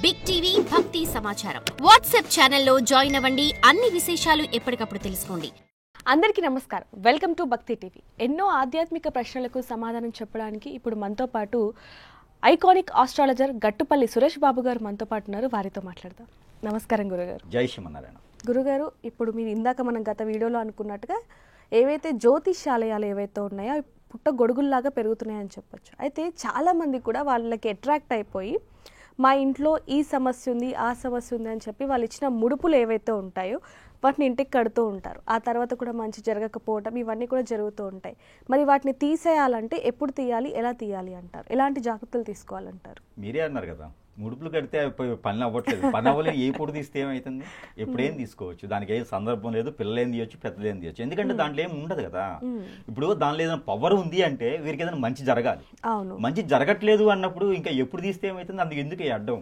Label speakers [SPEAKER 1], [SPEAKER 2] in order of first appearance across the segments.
[SPEAKER 1] Big TV భక్తి సమాచారం WhatsApp ఛానల్లో జాయిన్ అవ్వండి. అన్ని విశేషాలు ఎప్పటికప్పుడు తెలుసుకోండి.
[SPEAKER 2] అందరికీ నమస్కారం. వెల్కమ్ టు భక్తి టీవీ. ఎన్నో ఆధ్యాత్మిక ప్రశ్నలకు సమాధానం చెప్పడానికి ఇప్పుడు మనతో పాటు ఐకానిక్ ఆస్ట్రాలజర్ గట్టుపల్లి సురేష్ బాబు గారు మనతో పాటు ఉన్నారు. వారితో మాట్లాడదాం. నమస్కారం గురుగారు.
[SPEAKER 3] జై శ్రీమన్నారాయణ.
[SPEAKER 2] గురుగారు, ఇప్పుడు మీరు ఇందాక మనం గత వీడియోలో అనుకున్నట్టుగా ఏవైతే జ్యోతిష్యాలయాలు ఏవైతే ఉన్నాయో పుట్ట గొడుగుల్లాగా పెరుగుతున్నాయని చెప్పొచ్చు. అయితే చాలామంది కూడా వాళ్ళకి అట్రాక్ట్ అయిపోయి మా ఇంట్లో ఈ సమస్య ఉంది, ఆ సమస్య ఉంది అని చెప్పి వాళ్ళు ఇచ్చిన ముడుపులు ఏవైతే ఉంటాయో వాటిని ఇంటికి కడుతూ ఉంటారు. ఆ తర్వాత కూడా మంచి జరగకపోవటం ఇవన్నీ కూడా జరుగుతూ ఉంటాయి. మరి వాటిని తీసేయాలంటే ఎప్పుడు తీయాలి, ఎలా తీయాలి అంటారు? ఎలాంటి జాగ్రత్తలు తీసుకోవాలంటారు?
[SPEAKER 3] మీరే అన్నారు కదా, ముడుపులు కడితే పని అవ్వట్లేదు. పని అవ్వలేదు. ఏ పొడి తీస్తే ఏమవుతుంది? ఎప్పుడేం తీసుకోవచ్చు, దానికి ఏం సందర్భం లేదు. పిల్లలేం తీయొచ్చు, పెద్దలేం తీయొచ్చు. ఎందుకంటే దాంట్లో ఏం ఉండదు కదా. ఇప్పుడు దానిలో ఏదైనా పవర్ ఉంది అంటే వీరికి ఏదైనా మంచి జరగాలి. మంచి జరగట్లేదు అన్నప్పుడు ఇంకా ఎప్పుడు తీస్తే ఏమవుతుంది? అందుకు ఎందుకు ఈ అడ్డం?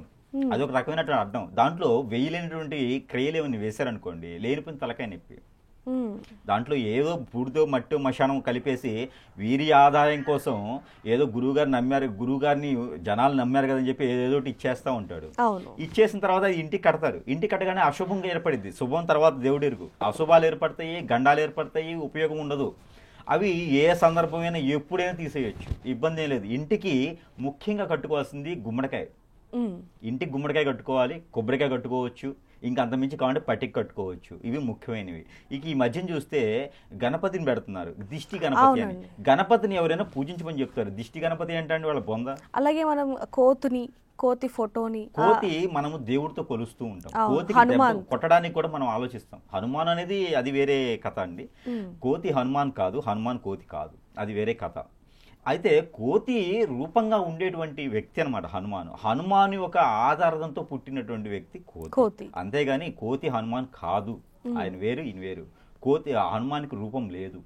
[SPEAKER 3] అదొక రకమైనటువంటి అడ్డం. దాంట్లో వేయలేనటువంటి క్రియలు ఏమైనా వేశారనుకోండి, లేనిపోయిన తలకాయ నొప్పి. దాంట్లో ఏదో బూడితో మట్టి మశానం కలిపేసి వీరి ఆదాయం కోసం ఏదో గురువుగారు నమ్మారు, గురువుగారిని జనాలు నమ్మారు కదని చెప్పి ఏదో ఇచ్చేస్తూ ఉంటాడు. ఇచ్చేసిన తర్వాత ఇంటికి కడతారు. ఇంటికి కట్టగానే అశుభంగా ఏర్పడింది. శుభం తర్వాత దేవుడు ఎరుగు. అశుభాలు ఏర్పడతాయి, గండాలు ఏర్పడతాయి, ఉపయోగం ఉండదు. అవి ఏ సందర్భమైనా ఎప్పుడైనా తీసేయచ్చు, ఇబ్బంది ఏం లేదు. ఇంటికి ముఖ్యంగా కట్టుకోవాల్సింది గుమ్మడికాయ. ఇంటికి గుమ్మడికాయ కట్టుకోవాలి, కొబ్బరికాయ కట్టుకోవచ్చు, ఇంకా అంతమించి కావాలంటే పట్టికి కట్టుకోవచ్చు. ఇవి ముఖ్యమైనవి. ఇక ఈ మధ్యన చూస్తే గణపతిని పెడుతున్నారు, దిష్టి గణపతి అని. గణపతిని ఎవరైనా పూజించమని చెప్తారు. దిష్టి గణపతి ఏంటంటే వాళ్ళ బొంద. అలాగే మనం
[SPEAKER 2] కోతి ఫోటోని,
[SPEAKER 3] కోతి మనము దేవుడితో కొలుస్తూ ఉంటాం. కోతి కొట్టడానికి కూడా మనం ఆలోచిస్తాం. హనుమాన్ అనేది అది వేరే కథ అండి. కోతి హనుమాన్ కాదు, హనుమాన్ కోతి కాదు, అది వేరే కథ. అయితే కోతి రూపంగా ఉండేటువంటి వ్యక్తి అనమాట హనుమాను. హనుమాను ఒక ఆధారంతో పుట్టినటువంటి వ్యక్తి కోతి. అంతేగాని కోతి హనుమాన్ కాదు. ఆయన వేరు, ఈయన వేరు. కోతి హనుమానికి రూపం లేదు.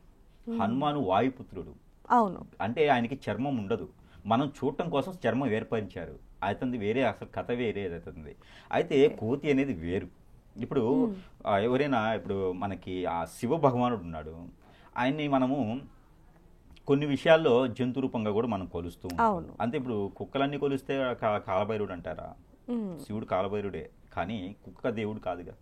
[SPEAKER 3] హనుమాను వాయుపుత్రుడు.
[SPEAKER 2] అవును.
[SPEAKER 3] అంటే ఆయనకి చర్మం ఉండదు. మనం చూడటం కోసం చర్మం ఏర్పరిచారు. అతనిది వేరే, అసలు కథ వేరే అవుతుంది. అయితే కోతి అనేది వేరు. ఇప్పుడు ఎవరైనా, ఇప్పుడు మనకి ఆ శివ భగవానుడు ఉన్నాడు. ఆయన్ని మనము కొన్ని విషయాల్లో జంతు రూపంగా కూడా మనం కొలుస్తూ ఉంటాం. అంతే. ఇప్పుడు కుక్కలన్నీ కొలిస్తే కాలభైరుడు అంటారా? శివుడు కాలభైరుడే, కానీ కుక్క దేవుడు కాదుగా.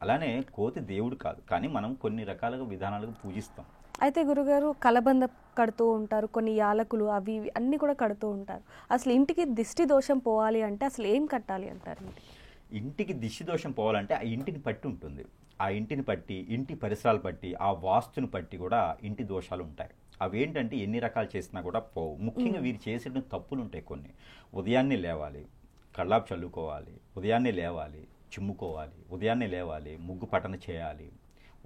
[SPEAKER 3] అలానే కోతి దేవుడు కాదు, కానీ మనం కొన్ని రకాలుగా విధానాలుగా పూజిస్తాం.
[SPEAKER 2] అయితే గురుగారు, కలబంద కడుతూ ఉంటారు, కొన్ని యాలకులు అవి అన్నీ కూడా కడుతూ ఉంటారు. అసలు ఇంటికి దిష్టి దోషం పోవాలి అంటే అసలు ఏం కట్టాలి అంటారు?
[SPEAKER 3] ఇంటికి దిష్టి దోషం పోవాలంటే ఆ ఇంటిని పట్టి ఉంటుంది. ఆ ఇంటిని పట్టి, ఇంటి పరిసరాలు పట్టి, ఆ వాస్తుని పట్టి కూడా ఇంటి దోషాలు ఉంటాయి. అవేంటంటే ఎన్ని రకాలు చేసినా కూడా పోవు. ముఖ్యంగా వీరు చేసిన తప్పులు ఉంటాయి కొన్ని. ఉదయాన్నే లేవాలి, కళ్ళాపు చల్లుకోవాలి, ఉదయాన్నే లేవాలి, చిమ్ముకోవాలి, ఉదయాన్నే లేవాలి, ముగ్గు పట్టణ చేయాలి,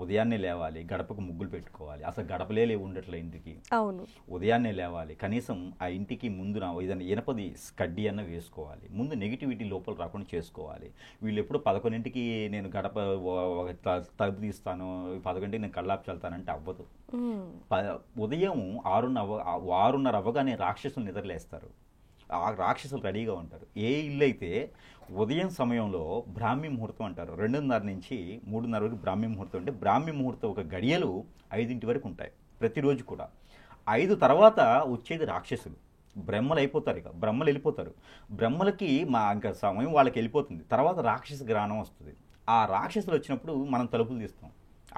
[SPEAKER 3] ఉదయాన్నే లేవాలి, గడపకు ముగ్గులు పెట్టుకోవాలి. అసలు గడపలే ఉండట్లే ఇంటికి.
[SPEAKER 2] అవును.
[SPEAKER 3] ఉదయాన్నే లేవాలి, కనీసం ఆ ఇంటికి ముందున ఏదైనా ఇనపది కడ్డీ అన్న వేసుకోవాలి. ముందు నెగిటివిటీ లోపల రాకుండా చేసుకోవాలి. వీళ్ళు ఎప్పుడు 11ంటికి నేను గడప తలుపు తీస్తాను, 11ంటికి నేను కళ్ళాపు చల్లుతానంటే అవ్వదు. ఉదయం 6:30 అవ్వగానే రాక్షసులు నిద్రలేస్తారు. ఆ రాక్షసులు రెడీగా ఉంటారు. ఏ ఇల్లు అయితే ఉదయం సమయంలో బ్రాహ్మీ ముహూర్తం అంటారు, 2:30 నుంచి 3:30 వరకు బ్రాహ్మీ ముహూర్తం. అంటే బ్రాహ్మీ ముహూర్తం ఒక గడియలు 5 వరకు ఉంటాయి ప్రతిరోజు కూడా. 5 తర్వాత వచ్చేది రాక్షసులు. బ్రహ్మలు అయిపోతారు. ఇక బ్రహ్మలు వెళ్ళిపోతారు. బ్రహ్మలకి ఇంకా సమయం వాళ్ళకి వెళ్ళిపోతుంది. తర్వాత రాక్షస గ్రహణం వస్తుంది. ఆ రాక్షసులు వచ్చినప్పుడు మనం తలుపులు తీస్తాం,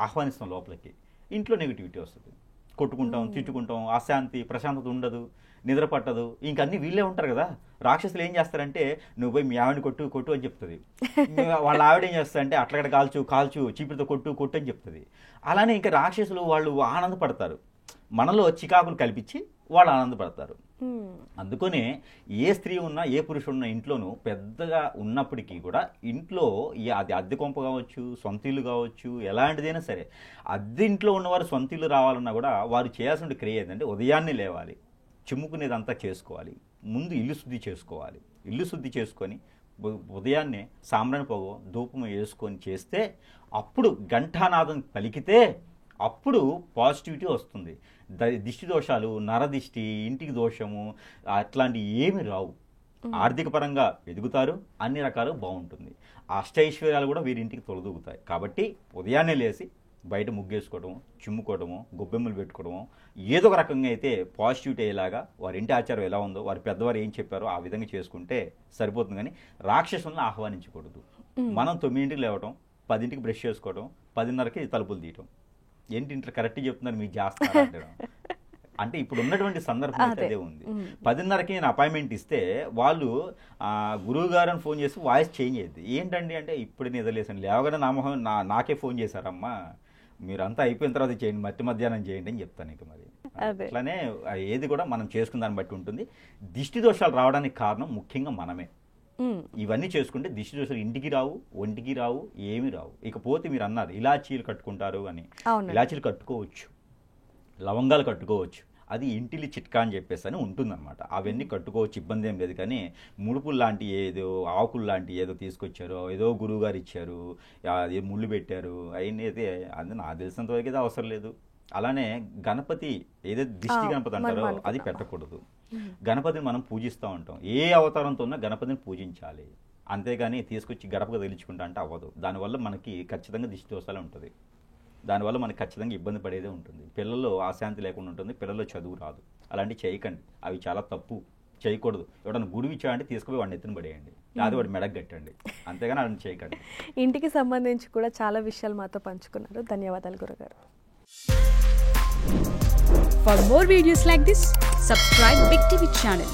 [SPEAKER 3] ఆహ్వానిస్తాం లోపలికి. ఇంట్లో నెగిటివిటీ వస్తుంది. కొట్టుకుంటాం, తిట్టుకుంటాం, అశాంతి, ప్రశాంతత ఉండదు, నిద్ర పట్టదు. ఇంకన్నీ వీళ్ళే ఉంటారు కదా. రాక్షసులు ఏం చేస్తారంటే, నువ్వు పోయి మీ ఆవిడని కొట్టు అని చెప్తుంది. వాళ్ళ ఆవిడ ఏం చేస్తారంటే, అట్లగడ కాల్చు చీపిరితో కొట్టు అని చెప్తుంది. అలానే ఇంకా రాక్షసులు వాళ్ళు ఆనందపడతారు. మనలో చికాకులు కల్పించి వాళ్ళు ఆనందపడతారు. అందుకనే ఏ స్త్రీ ఉన్నా, ఏ పురుషుడు ఉన్నా ఇంట్లోనూ పెద్దగా ఉన్నప్పటికీ కూడా ఇంట్లో అది అద్దె కొంప కావచ్చు, సొంత ఇల్లు కావచ్చు, ఎలాంటిదైనా సరే, అద్దె ఇంట్లో ఉన్నవారు సొంత ఇల్లు రావాలన్నా కూడా వారు చేయాల్సిన క్రియ ఏంటంటే ఉదయాన్నే లేవాలి, చిమ్ముకునేదంతా చేసుకోవాలి, ముందు ఇల్లు శుద్ధి చేసుకోవాలి. ఇల్లు శుద్ధి చేసుకొని ఉదయాన్నే సాంబ్రాణి పొగ ధూపం వేసుకొని చేస్తే, అప్పుడు ఘంటానాదం పలికితే అప్పుడు పాజిటివిటీ వస్తుంది. దిష్టి దోషాలు, నరదిష్టి, ఇంటికి దోషము అట్లాంటివి ఏమి రావు. ఆర్థిక పరంగా ఎదుగుతారు, అన్ని రకాలు బాగుంటుంది. అష్టైశ్వర్యాలు కూడా వీరింటికి తొలదూగుతాయి. కాబట్టి ఉదయాన్నే లేచి బయట ముగ్గేసుకోవడం, చిమ్ముకోవడము, గొబ్బెమ్మలు పెట్టుకోవడము, ఏదో ఒక రకంగా అయితే పాజిటివిటీ అయ్యేలాగా వారి ఇంటి ఆచారం ఎలా ఉందో, వారి పెద్దవారు ఏం చెప్పారో ఆ విధంగా చేసుకుంటే సరిపోతుంది. కానీ రాక్షసులను ఆహ్వానించకూడదు. మనం 9ంటికి లేవటం, 10ంటికి బ్రష్ చేసుకోవడం, 10:30కి తలుపులు తీయటం. ఏంటి ఇంట్లో కరెక్ట్గా చెప్తున్నారు మీకు చేస్తారా అంటే ఇప్పుడు ఉన్నటువంటి సందర్భం అయితే అదే ఉంది. 10:30కి నేను అపాయింట్మెంట్ ఇస్తే వాళ్ళు గురువు గారు అని ఫోన్ చేసి వాయిస్ చేంజ్ అయ్యింది. ఏంటండి అంటే ఇప్పుడు నిద్రలేసాను, లేవగానే నాకే ఫోన్ చేశారమ్మా, మీరంతా అయిపోయిన తర్వాత చేయండి, మధ్యాహ్నం చేయండి అని చెప్తాను. ఇక మరి అట్లానే ఏది కూడా మనం చేసుకున్న దాన్ని బట్టి ఉంటుంది. దిష్టి దోషాలు రావడానికి కారణం ముఖ్యంగా మనమే. ఇవన్నీ చేసుకుంటే దిష్టి దోషాలు ఇంటికి రావు, ఒంటికి రావు, ఏమి రావు. ఇకపోతే మీరు అన్నారు ఇలాచీలు కట్టుకుంటారు అని, ఇలాచీలు కట్టుకోవచ్చు, లవంగాలు కట్టుకోవచ్చు, అది ఇంటిలి చిట్కా అని చెప్పేసి అని ఉంటుందన్నమాట. అవన్నీ కట్టుకోవచ్చు, ఇబ్బంది ఏం లేదు. కానీ ముడుపులు లాంటి ఏదో ఆకులు లాంటి ఏదో తీసుకొచ్చారో, ఏదో గురువు గారు ఇచ్చారు, అది ముళ్ళు పెట్టారు, అవన్నీ అయితే అది నాకు తెలిసినంత వరకు అయితే అవసరం లేదు. అలానే గణపతి ఏదైతే దిష్టి గణపతి అంటారో అది పెట్టకూడదు. గణపతిని మనం పూజిస్తూ ఉంటాం, ఏ అవతారంతో ఉన్నా గణపతిని పూజించాలి. అంతేగాని తీసుకొచ్చి గడపగా తగిలించుకుంటా అంటే అవ్వదు. దానివల్ల మనకి ఖచ్చితంగా దిష్టి దోషాలు ఉంటుంది. దానివల్ల మనకి ఖచ్చితంగా ఇబ్బంది పడేదే ఉంటుంది. పిల్లల్లో ఆశాంతి లేకుండా ఉంటుంది, పిల్లల్లో చదువు రాదు. అలాంటివి చేయకండి, అవి చాలా తప్పు, చేయకూడదు. ఎవడన్నా గురువు ఇచ్చాడంటే తీసుకుపోయి వాడిని ఎత్తున పడేయండి, లేదా వాడి మెడకు కట్టండి, అంతేగాని అలాంటి చేయకండి.
[SPEAKER 2] ఇంటికి సంబంధించి కూడా చాలా విషయాలు మాతో పంచుకున్నారు. ధన్యవాదాలు గురుగారు.
[SPEAKER 4] For more videos like this, subscribe Big TV channel.